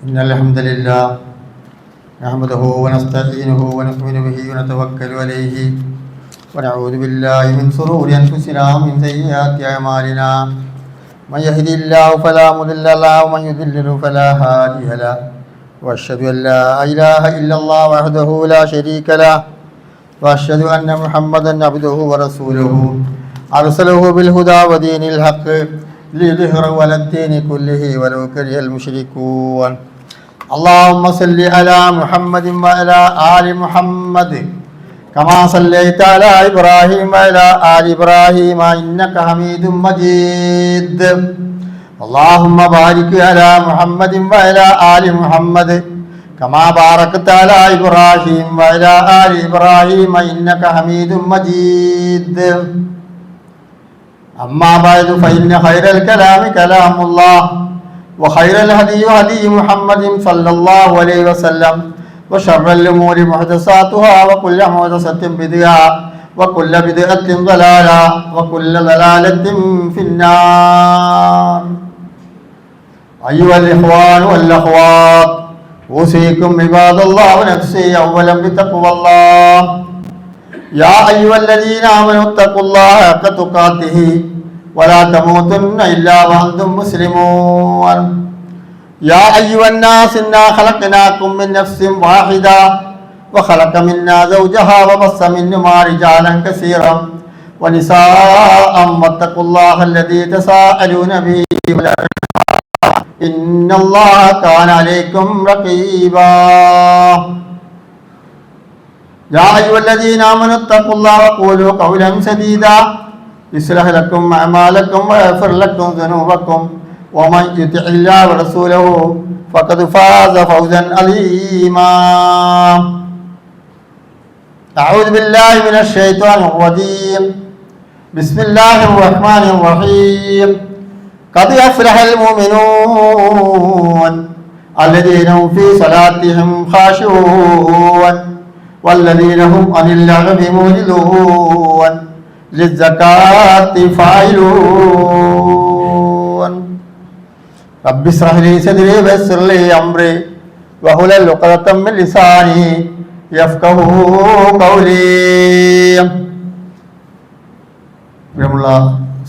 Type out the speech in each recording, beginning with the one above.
إن الحمد لله نحمده ونستعينه ونؤمن به ونتوكل عليه ونعوذ بالله من شرور أنفسنا ومن سيئات أعمالنا من يهده الله فلا مضل له ومن يضلل فلا هادي له وأشهد أن لا إله إلا الله وحده لا شريك له وأشهد أن محمدا عبده ورسوله أرسله بالهدى ودين الحق ليظهره على الدين كله ولو كره المشركون اللهم صل على محمد وعلى آل محمد كما صليت على إبراهيم وعلى آل إبراهيم إنك حميد مجيد اللهم بارك على محمد وعلى آل محمد كما باركت على إبراهيم وعلى آل إبراهيم إنك حميد مجيد أما بعد فإن خير الكلام كلام الله وخير الهدي هدي محمد صلى الله عليه وسلم وشر الأمور محدثاتها وكل محدثة بدعة وكل بدعة ضلالة وكل ضلالة في النار أيها الإخوان والأخوات أوصيكم عباد الله ونفسي أولا بتقوى الله يا أيها الذين آمنوا اتقوا الله حق تقاته ولا تموتن إلا وأنتم مسلمون يا أيها الناس إنا خلقناكم من نفس واحدة وخلق منا زوجها وبث منهما رجالا كثيرا ونساء واتقوا الله الذي تساءلون به إن الله كان عليكم رقيبا يا أيها الذين آمنوا اتقوا الله وقولوا قولا سديدا يصلح لكم أعمالكم ويغفر لكم ذنوبكم ومن يطع الله ورسوله فقد فاز فوزا عظيما أعوذ بالله من الشيطان الرجيم بسم الله الرحمن الرحيم قد أفلح المؤمنون الذين هم في صلاتهم خاشعون والذين هم عن اللغو معرضون للزكاة فاعلون رب اشرح لي صدري ويسر لي أمري واحلل عقدة من لساني يفقهوا قولي. പ്രിയമുള്ള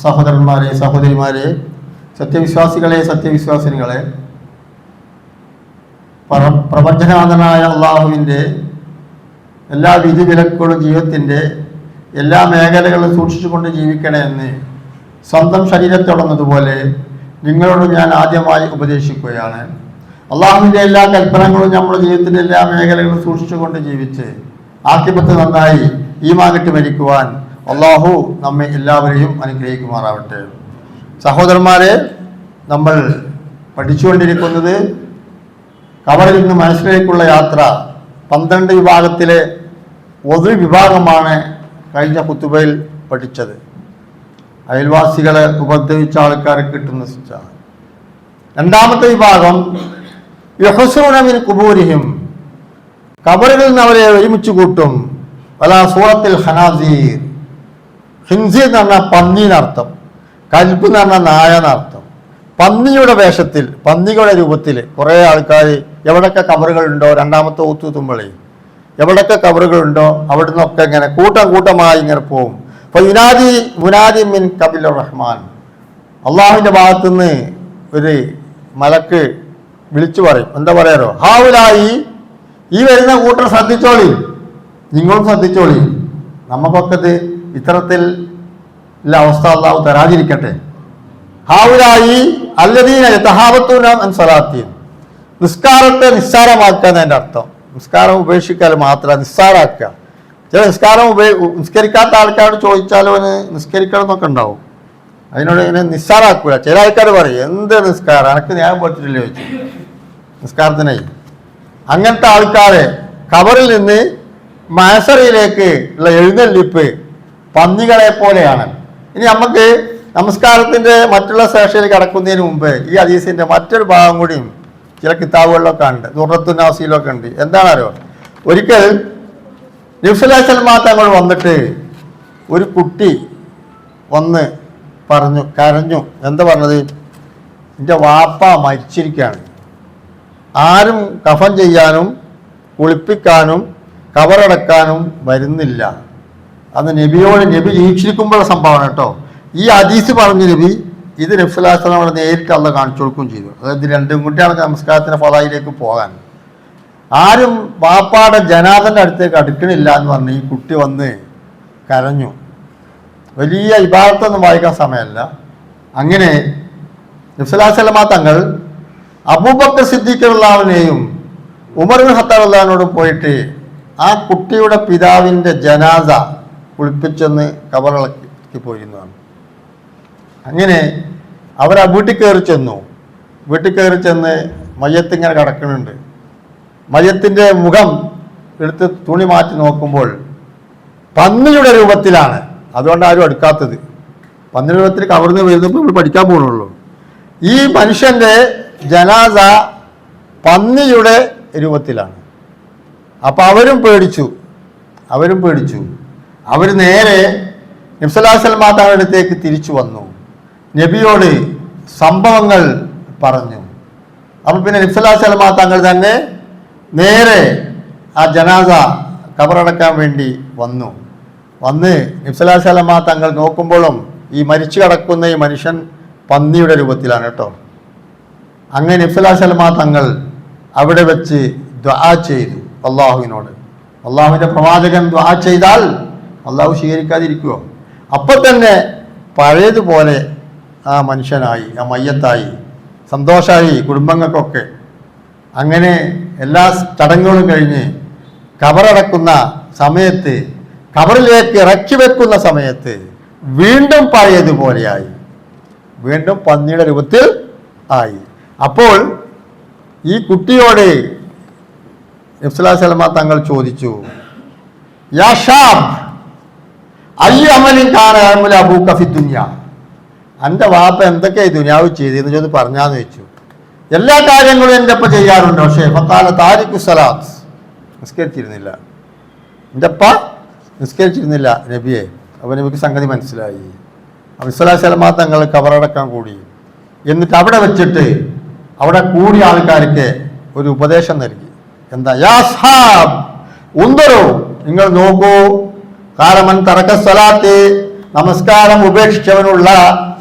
സഹോദരന്മാരെ സഹോദരിമാരെ സത്യവിശ്വാസികളെ സത്യവിശ്വാസിനികളെ പ്രപഞ്ചനാഥനായ അള്ളാഹുവിൻ്റെ എല്ലാ വിധിവിലക്കുകളും ജീവിതത്തിൻ്റെ എല്ലാ മേഖലകളും സൂക്ഷിച്ചുകൊണ്ട് ജീവിക്കണേ എന്ന് സ്വന്തം ശരീരത്തോടുന്നതുപോലെ നിങ്ങളോട് ഞാൻ ആദ്യമായി ഉപദേശിക്കുകയാണ്. അള്ളാഹുവിൻ്റെ എല്ലാ കൽപ്പനകളും നമ്മുടെ ജീവിതത്തിൻ്റെ എല്ലാ മേഖലകളും സൂക്ഷിച്ചുകൊണ്ട് ജീവിച്ച് ആഖിബത്ത് നന്നായി ഈമാൻ കിട്ടി മരിക്കുവാൻ അള്ളാഹു നമ്മെ എല്ലാവരെയും അനുഗ്രഹിക്കുമാറാവട്ടെ. സഹോദരന്മാരെ, നമ്മൾ പഠിച്ചുകൊണ്ടിരിക്കുന്നത് ഖബറിൽ നിന്ന് മനസ്സിലേക്കുള്ള യാത്ര 12 വിഭാഗത്തിലെ ഒരു വിഭാഗമാണ് കഴിഞ്ഞ ഖുതുബയിൽ പഠിച്ചത്. അയൽവാസികളെ ഉപദ്രവിച്ച ആൾക്കാർക്ക് കിട്ടുന്ന ശിക്ഷ. രണ്ടാമത്തെ വിഭാഗം യഹ്സുന മിൻ ഖുബൂരിഹിം, ഖബറിൽ നിന്ന് അവരെ ഒരുമിച്ച് കൂട്ടും. വലാ സൂറത്തിൽ ഖനാസീർ, ഖിൻസീർ എന്ന് പറഞ്ഞാൽ പന്നീനർത്ഥം, കൽബ് എന്ന് പറഞ്ഞാൽ നായനർത്ഥം. പന്നിയുടെ വേഷത്തിൽ, പന്നികളുടെ രൂപത്തിൽ കുറേ ആൾക്കാർ എവിടൊക്കെ ഖബറുകളുണ്ടോ, രണ്ടാമത്തെ ഊത്തുത്തുമ്പളേ എവിടൊക്കെ ഖബറുകളുണ്ടോ അവിടെ നിന്നൊക്കെ ഇങ്ങനെ കൂട്ടം കൂട്ടമായി ഇങ്ങനെ പോകും. അപ്പോൾ മുനാദി മിൻ ഖബിലുർ റഹ്മാൻ, അള്ളാഹുവിൻ്റെ ഭാഗത്തുനിന്ന് ഒരു മലക്ക് വിളിച്ചു പറയും. എന്താ പറയാറോ, ഹാവുലായി, ഈ വരുന്ന കൂട്ടർ ശ്രദ്ധിച്ചോളി, നിങ്ങളും ശ്രദ്ധിച്ചോളി, നമുക്കൊക്കെ ഇത് ഇത്തരത്തിൽ ഉള്ള അവസ്ഥ അള്ളാഹു തരാതിരിക്കട്ടെ. ഹാവുലായി അല്ലദീന യതഹാവത്തൂന അൻ സ്വലാത്തി, നിസ്കാരത്തെ നിസ്സാരമാക്കുക എന്നതിൻ്റെ അർത്ഥം. നിസ്കാരം ഉപേക്ഷിക്കാൽ മാത്രം നിസ്സാരാക്കുക. ചില നിസ്കരിക്കാത്ത ആൾക്കാരോട് ചോദിച്ചാലും അവന് നിസ്കരിക്കണം എന്നൊക്കെ ഉണ്ടാവും, അതിനോട് ഇങ്ങനെ നിസ്സാരാക്കുക. ചില ആൾക്കാർ പറയും, എന്ത് നിസ്കാരം, എനിക്ക് ന്യായം പോയിട്ടില്ല ചോദിച്ചു നിസ്കാരത്തിനായി. അങ്ങനത്തെ ആൾക്കാരെ ഖബറിൽ നിന്ന് മഹ്ശറിലേക്ക് ഉള്ള എഴുന്നള്ളിപ്പ് പന്നികളെ പോലെയാണ്. ഇനി നമുക്ക് നമസ്കാരത്തിൻ്റെ മറ്റുള്ള സെഷനിൽ കടക്കുന്നതിന് മുമ്പ് ഈ ഹദീസിൻ്റെ മറ്റൊരു ഭാഗം കൂടിയും ചില കിതാബുകളിലൊക്കെ ഉണ്ട്, ദുർറത്തുൻ നാസിയിലൊക്കെ ഉണ്ട്. എന്താണല്ലോ, ഒരിക്കൽ നബി സല്ലല്ലാഹു അലൈഹി വസല്ലം തങ്ങൾ വന്നിട്ട് ഒരു കുട്ടി വന്ന് പറഞ്ഞു, കരഞ്ഞു. എന്താ പറഞ്ഞത്, എൻ്റെ വാപ്പ മരിച്ചിരിക്കുകയാണ്, ആരും കഫൻ ചെയ്യാനും കുളിപ്പിക്കാനും കബറടക്കാനും വരുന്നില്ല. അന്ന് നബിയോട് നബി ജീവിച്ചിരിക്കുമ്പോഴുള്ള സംഭവമാണ് കേട്ടോ. ഈ ഹദീസ് പറഞ്ഞ നബി ഇത് നബി സല്ലല്ലാഹു അലൈഹി വസല്ലം നേരിട്ട് അള്ളാഹ് കാണിച്ചു കൊടുക്കുകയും ചെയ്തു. അതായത് രണ്ടും കൂട്ടിയാണ് നമസ്കാരത്തിന് ഫളായിലേക്ക് പോകാൻ. ആരും വാപ്പാടെ ജനാദന്റെ അടുത്തേക്ക് അടുക്കണില്ല എന്ന് പറഞ്ഞ് ഈ കുട്ടി വന്ന് കരഞ്ഞു. വലിയ ഇബാദത്തൊന്നും വായിക്കാൻ സമയമല്ല. അങ്ങനെ നബി സല്ലല്ലാഹു അലൈഹി വസല്ലം തങ്ങൾ അബൂബക്കർ സിദ്ദീഖ് റളിയല്ലാഹുവിനെയും ഉമർ ഇബ്നു ഖത്താബ് റളിയല്ലാഹുവിനോടും പോയിട്ട് ആ കുട്ടിയുടെ പിതാവിൻ്റെ ജനാസ കുളിപ്പിച്ചെന്ന് കബറിളക്കി പോയിരുന്നതാണ്. അങ്ങനെ അവർ ആ വീട്ടിൽ കയറി ചെന്നു. വീട്ടിൽ കയറി ചെന്ന് മയ്യത്ത് ഇങ്ങനെ കിടക്കുന്നുണ്ട്. മയ്യത്തിൻ്റെ മുഖം എടുത്ത് തുണി മാറ്റി നോക്കുമ്പോൾ പന്നിയുടെ രൂപത്തിലാണ്. അതുകൊണ്ട് ആരും അടുക്കാത്തത്. പന്നിയുടെ രൂപത്തിൽ കവർന്ന് വരുന്നപ്പോൾ നമ്മൾ പഠിക്കാൻ പോകുന്നുള്ളൂ. ഈ മനുഷ്യൻ്റെ ജനാസ പന്നിയുടെ രൂപത്തിലാണ്. അപ്പം അവരും പേടിച്ചു. അവർ നേരെ നബി സല്ലല്ലാഹു അലൈഹി വസല്ലം തങ്ങളുടെ അടുത്തേക്ക് തിരിച്ചു വന്നു. നബിയോട് സംഭവങ്ങൾ പറഞ്ഞു. അപ്പം പിന്നെ നബി സല്ലല്ലാഹു അലൈഹി വസല്ലം തങ്ങൾ തന്നെ നേരെ ആ ജനാസ കബറടക്കാൻ വേണ്ടി വന്ന് നബി സല്ലല്ലാഹു അലൈഹി വസല്ലം തങ്ങൾ നോക്കുമ്പോഴും ഈ മരിച്ചു കിടക്കുന്ന ഈ മനുഷ്യൻ പന്നിയുടെ രൂപത്തിലാണ് കേട്ടോ. അങ്ങനെ നബി സല്ലല്ലാഹു അലൈഹി വസല്ലം തങ്ങൾ അവിടെ വെച്ച് ദുആ ചെയ്തു അള്ളാഹുവിനോട്. അള്ളാഹുവിൻ്റെ പ്രവാചകൻ ദുആ ചെയ്താൽ അള്ളാഹു സ്വീകരിക്കാതിരിക്കുമോ? അപ്പം തന്നെ പഴയതുപോലെ ആ മനുഷ്യനായി, ആ മയ്യത്തായി, സന്തോഷമായി കുടുംബങ്ങൾക്കൊക്കെ. അങ്ങനെ എല്ലാ ചടങ്ങുകളും കഴിഞ്ഞ് കബറടക്കുന്ന സമയത്ത്, കബറിലേക്ക് ഇറക്കി വെക്കുന്ന സമയത്ത് വീണ്ടും പഴയതുപോലെയായി, വീണ്ടും പന്നിയുടെ രൂപത്തിൽ ആയി. അപ്പോൾ ഈ കുട്ടിയോട് നബി സല്ലല്ലാഹു അലൈഹി വസല്ലം തങ്ങൾ ചോദിച്ചു, യാ ഷാബ് അയ്യു അമലിൻ കാന യഅമലു അബൂക ഫി ദുനിയ, എൻ്റെ വാപ്പ എന്തൊക്കെയായി ദുനിയാവ് ചെയ്തെന്ന് ചോദിച്ച് പറഞ്ഞാന്ന് ചോദിച്ചു. എല്ലാ കാര്യങ്ങളും എൻ്റെ അപ്പ ചെയ്യാറുണ്ട്. പക്ഷേ ഫഖാല താരിഖു സലാത്ത്, നിസ്കരിച്ചിരുന്നില്ല. എൻ്റെ അപ്പ നിസ്കരിച്ചിരുന്നില്ല നബിയെ. അപ്പോൾ നബിക്ക് സംഗതി മനസ്സിലായി. നബി സല്ലല്ലാഹു അലൈഹി വസല്ലം തങ്ങൾ കബറടക്കാൻ കൂടി. എന്നിട്ട് അവിടെ വെച്ചിട്ട് അവിടെ കൂടിയ ആൾക്കാർക്ക് ഒരു ഉപദേശം നൽകി. എന്താ? യാ അസ്ഹാബ് ഉൻദുറു, നിങ്ങൾ നോക്കൂ, കാലമൻ തറക സ്വലാത്ത്, നമസ്കാരം ഉപേക്ഷിച്ചവനുള്ള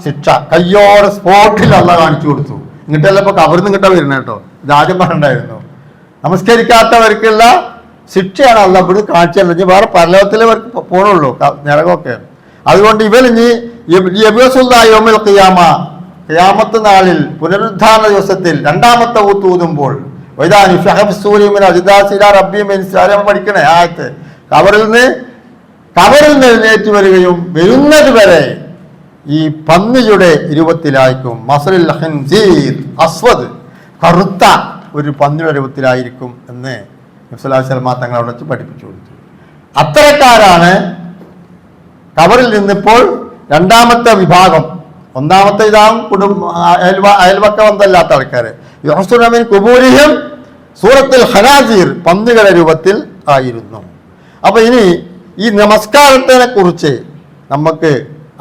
ശിക്ഷ കയ്യോടെ സ്പോട്ടിൽ അള്ളാഹ് കാണിച്ചു കൊടുത്തു. ഇങ്ങോട്ടല്ല ഇപ്പൊ കബറിന്ന് ഇങ്ങോട്ടാ വരുന്നത് കേട്ടോ. ഇത് ആദ്യം പറഞ്ഞിട്ടുണ്ടായിരുന്നു. നമസ്കരിക്കാത്തവർക്കുള്ള ശിക്ഷയാണ് അള്ളാഹ് ഇവിടെ കാണിച്ചല്ലോ. ഇനി വേറെ പരലോകത്തിലേ പോണുള്ളൂ നരകമൊക്കെ. അതുകൊണ്ട് ഇവരിഞ്ഞ് ഖിയാമത്ത് നാളിൽ പുനരുദ്ധാരണ ദിവസത്തിൽ രണ്ടാമത്തെ ഊത്തൂതുമ്പോൾ പഠിക്കണേ ആയത്ത്, കബറിൽ നിന്ന് എഴുന്നേറ്റ് വരികയും വരുന്നത് വരെ ഈ പന്നിയുടെ രൂപത്തിലായിരിക്കും. മസലുൽ ഖിൻസീർ അസ്വദ്, കറുത്ത ഒരു പന്നിയുടെ രൂപത്തിലായിരിക്കും എന്ന് നബി സല്ലല്ലാഹു അലൈഹി വസല്ലം തങ്ങൾ അവിടെ വെച്ച് പഠിപ്പിച്ചു കൊടുത്തു. അത്തരക്കാരാണ് കബറിൽ നിന്നിപ്പോൾ രണ്ടാമത്തെ വിഭാഗം. ഒന്നാമത്തെ ഇതാം അയൽവക്ക ബന്ധമില്ലാത്ത ആൾക്കാര്. യുഹ്സുന മിൻ ഖുബൂരിഹിം സൂറത്തുൽ ഖനാസീർ, പന്നികളുടെ രൂപത്തിൽ ആയിരുന്നു. അപ്പൊ ഇനി ഈ നമസ്കാരത്തിനെ കുറിച്ച് നമുക്ക്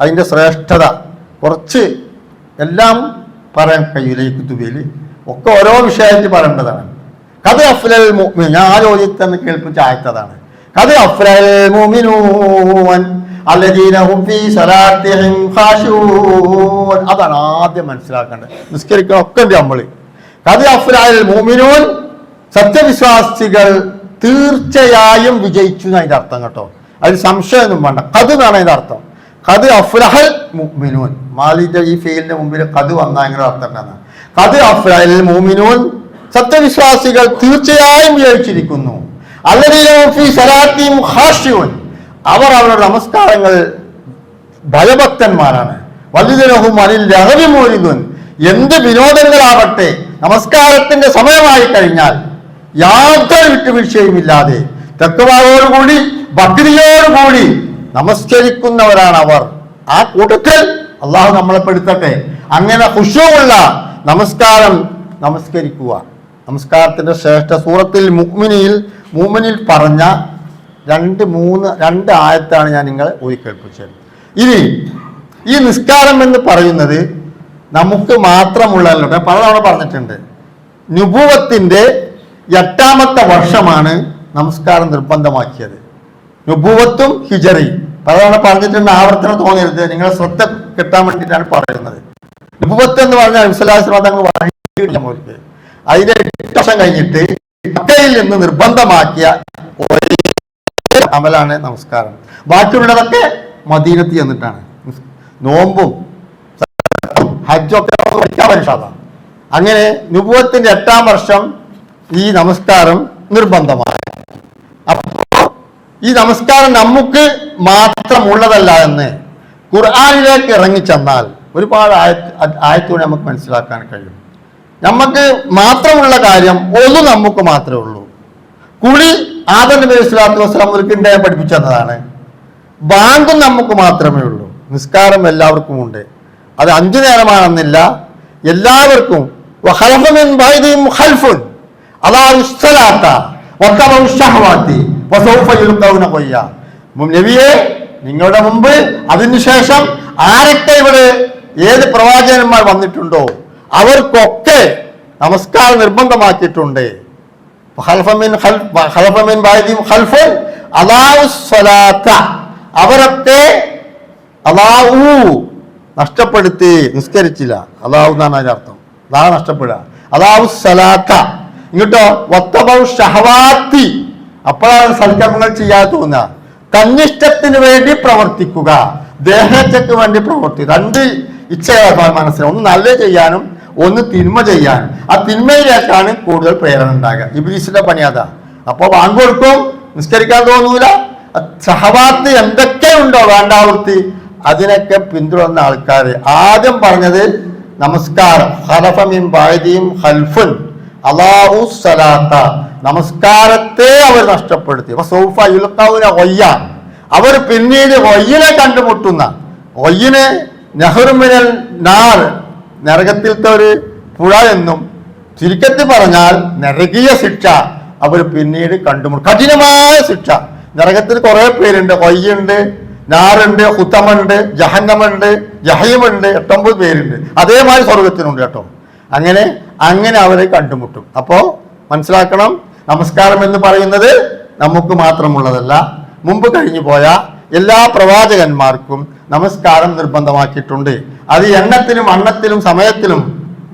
അതിൻ്റെ ശ്രേഷ്ഠത കുറച്ച് എല്ലാം പറയാൻ കഴിയില്ല. ഈ കുത്തുബയിൽ ഒക്കെ ഓരോ വിഷയമായിട്ട് പറയേണ്ടതാണ്. കത് അഫ്ലൽ മുഅ്മിൻ, ഞാൻ ആ ചോദ്യത്തെ കേൾപ്പിച്ച ആയത്തതാണ്. കത് അഫ്ലൽ മുഅ്മിനൂൻ അല്ലദീന ഹും ഫീ സലാത്തിഹിം ഖാശൂൻ. അതാണ് ആദ്യം മനസ്സിലാക്കേണ്ടത്. നിസ്കരിക്കണം ഒക്കെ ഉണ്ട് നമ്മൾ. കത് അഫ്ലൽ മുഅ്മിനൂൻ, സത്യവിശ്വാസികൾ തീർച്ചയായും വിജയിച്ചു എന്നതിൻ്റെ അർത്ഥം കേട്ടോ. അതിൽ സംശയമൊന്നും വേണ്ട. കത് എന്നാണ് അതിൻ്റെ അർത്ഥം. കത് അഫ്ലഹൽ മുഅ്മിനൂൻ, മാലിന്റെ ഈ ഫീലിന്റെ മുമ്പിൽ കത് വന്നാൽ എങ്ങനെ അർത്ഥം ഉണ്ടെന്ന്. കത് അഫ്ലഹൽ മുഅ്മിനൂൻ, സത്യവിശ്വാസികൾ തീർച്ചയായും വിജയിച്ചിരിക്കുന്നു. അല്ലദീന ഫീ സലാത്തിഹിം ഖാശിഊൻ, അവർ അവരുടെ നമസ്കാരങ്ങൾ ഭയഭക്തന്മാരാണ്. വല്ലിദീനഹും അനിൽ ലഹവി മുഅ്രിദൂൻ, എന്ത് വിനോദങ്ങളാവട്ടെ നമസ്കാരത്തിന്റെ സമയമായി കഴിഞ്ഞാൽ യാതൊരു വിട്ടുവീഴ്ചയുമില്ലാതെ തഖ്വയോടുകൂടി ഭക്തിയോടുകൂടി നമസ്കരിക്കുന്നവരാണ് അവർ. ആ കൂട്ടത്തിൽ അള്ളാഹു നമ്മളെ പെടുത്തട്ടെ. അങ്ങനെ ഖുശൂഉള്ള നമസ്കാരം നമസ്കരിക്കുക. നമസ്കാരത്തിന്റെ ശ്രേഷ്ഠ സൂറത്തിൽ മുഅ്മിനിൽ പറഞ്ഞ രണ്ട് ആയത്താണ് ഞാൻ നിങ്ങളെ ഓതിക്കേൾപ്പിച്ചത്. ഇനി ഈ നിസ്കാരം എന്ന് പറയുന്നത് നമുക്ക് മാത്രമുള്ളതല്ല. ഞാൻ പലതവണ പറഞ്ഞിട്ടുണ്ട്. നുബുവത്തിന്റെ 8ാമത്തെ വർഷമാണ് നമസ്കാരം നിർബന്ധമാക്കിയത്. നുബുവത്തും ഹിജറി പലതവണ പറഞ്ഞിട്ടുണ്ട്, ആവർത്തനം തോന്നരുത്, നിങ്ങളെ ശ്രദ്ധ കിട്ടാൻ വേണ്ടിയിട്ടാണ് പറയുന്നത്. നുബുവത്ത് എന്ന് പറഞ്ഞാൽ തങ്ങൾ അതിന്റെ 8 വർഷം കഴിഞ്ഞിട്ട് മക്കയിൽ നിന്ന് നിർബന്ധമാക്കിയ അമലാണ് നമസ്കാരം. ബാക്കിയുള്ളതൊക്കെ മദീനത്ത് ചെന്നിട്ടാണ്. നോമ്പും ഹജ്ജൊക്കെ പഠിക്കാൻ പറ്റും. അങ്ങനെ നുബുവത്തിന്റെ 8ാം വർഷം ഈ നമസ്കാരം നിർബന്ധമാണ്. അപ്പോൾ ഈ നമസ്കാരം നമുക്ക് മാത്രമുള്ളതല്ല എന്ന് ഖുർആനിലേക്ക് ഇറങ്ങിച്ചെന്നാൽ ഒരുപാട് ആയത്തോടെ നമുക്ക് മനസ്സിലാക്കാൻ കഴിയും. നമുക്ക് മാത്രമുള്ള കാര്യം ഒന്നു നമുക്ക് മാത്രമേ ഉള്ളൂ. കുളി ആദം നബി സ്വല്ലല്ലാഹു അലൈഹി വസല്ലം മുതൽക്ക് പഠിപ്പിച്ചു തന്നതാണ്. ബാങ്കും നമുക്ക് മാത്രമേ ഉള്ളൂ. നിസ്കാരം എല്ലാവർക്കും ഉണ്ട്. അത് 5 നേരമാണെന്നില്ല, എല്ലാവർക്കും. നബിയെ, നിങ്ങളുടെ മുമ്പ് അതിനുശേഷം ആരൊക്കെ ഇവിടെ ഏത് പ്രവാചകന്മാർ വന്നിട്ടുണ്ടോ അവർക്കൊക്കെ നമസ്കാരം നിർബന്ധമാക്കിയിട്ടുണ്ട്. അവരൊക്കെ അല്ലാഹു നഷ്ടപ്പെടുത്തി, നിസ്കരിച്ചില്ല. അല്ലാഹു എന്നാണ് അതിന്റെ അർത്ഥം. അല്ലാഹു നഷ്ടപ്പെടുക, അല്ലാഹു സലാത്ത. ഇങ്ങോട്ടോ വത്തബൗ ഷഹവാത്തി, അപ്പോഴാണ് സൽക്കർമ്മങ്ങൾ ചെയ്യാതെ തോന്നുക. തന്നിഷ്ടത്തിന് വേണ്ടി പ്രവർത്തിക്കുക, ദേഹത്തേക്ക് വേണ്ടി പ്രവർത്തിക്കുക. 2 ഇച്ഛകളാണ് മനസ്സിൽ, ഒന്ന് നല്ല ചെയ്യാനും ഒന്ന് തിന്മ ചെയ്യാനും. ആ തിന്മയിലേക്കാണ് കൂടുതൽ പ്രേരണ ഉണ്ടാകുക. ഇബ്ലീസിന്റെ പണി അതാ. അപ്പൊ ബാങ്ക് കൊടുക്കും, നിസ്കരിക്കാൻ തോന്നൂല. ഷഹവാത്ത് എന്തൊക്കെ ഉണ്ടോ വേണ്ടാവൃത്തി, അതിനൊക്കെ പിന്തുടർന്ന ആൾക്കാർ. ആദ്യം പറഞ്ഞത് നമസ്കാരം, ഖലഫമിൻ ബഅദിഹിം ഖൽഫുൻ അല്ലാഹു സലാത്ത, നമസ്കാരത്തെ അവർ നഷ്ടപ്പെടുത്തി. സൗഫ യുൽഖൗന ഗയ്യ, അവർ പിന്നീട് ഗയ്യിനെ കണ്ടുമുട്ടുന്ന, ഗയ്യിനെ നഹ്റു മിനൽ നാർ, നരകത്തിലത്തെ ഒരു പുഴ എന്നും ചുരുക്കത്തിൽ പറഞ്ഞാൽ നരകീയ ശിക്ഷ അവർ പിന്നീട് കണ്ടുമുട്ടും. കഠിനമായ ശിക്ഷ. നരകത്തിൽ കുറെ പേരുണ്ട്. ഗയ്യുണ്ട്, നാറുണ്ട്, ഹുത്തമുണ്ട്, ജഹന്നമുണ്ട്, ജഹീമുണ്ട്, 8-9 പേരുണ്ട്. അതേമാതിരി സ്വർഗത്തിനുണ്ട് കേട്ടോ. അങ്ങനെ അവരെ കണ്ടുമുട്ടും. അപ്പോ മനസ്സിലാക്കണം, നമസ്കാരം എന്ന് പറയുന്നത് നമുക്ക് മാത്രമുള്ളതല്ല. മുമ്പ് കഴിഞ്ഞു പോയ എല്ലാ പ്രവാചകന്മാർക്കും നമസ്കാരം നിർബന്ധമാക്കിയിട്ടുണ്ട്. അത് എണ്ണത്തിലും അണ്ണത്തിലും സമയത്തിലും